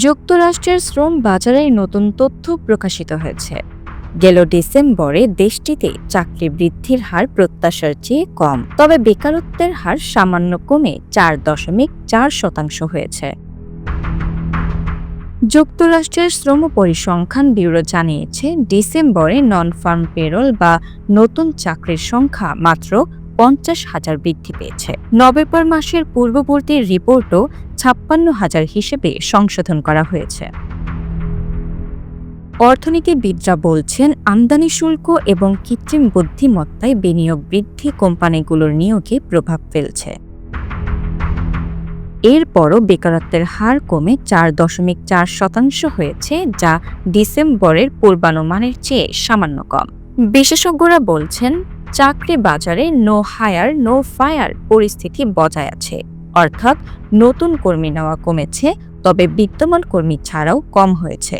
যুক্তরাষ্ট্রের শ্রম বাজারে নতুন তথ্য প্রকাশিত হয়েছে। গেল ডিসেম্বরে দেশটিতে চাকরি বৃদ্ধির হার প্রত্যাশার চেয়ে কম, তবে বেকারত্বের হার সামান্য কমে 4.4% হয়েছে। যুক্তরাষ্ট্রের শ্রম পরিসংখ্যান ব্যুরো জানিয়েছে, ডিসেম্বরে নন ফার্ম পেরোল বা নতুন চাকরির সংখ্যা মাত্র 50,000 বৃদ্ধি পেয়েছে। নভেম্বর মাসের পূর্ববর্তী রিপোর্টও 56,000 হিসেবে সংশোধন করা হয়েছে। অর্থনীতিবিদরা বলছেন, আমদানি শুল্ক এবং কৃত্রিম বুদ্ধিমত্তায় বিনিয়োগ বৃদ্ধি কোম্পানিগুলোর নিয়োগে প্রভাব ফেলছে। এরপরও বেকারত্বের হার কমে 4.4% হয়েছে, যা ডিসেম্বরের পূর্বানুমানের চেয়ে সামান্য কম। বিশেষজ্ঞরা বলছেন, চাকরি বাজারে নো হায়ার নো ফায়ার পরিস্থিতি বজায় আছে, অর্থাৎ নতুন কর্মী নেওয়া কমেছে, তবে বিদ্যমান কর্মী ছাড়াও কম হয়েছে।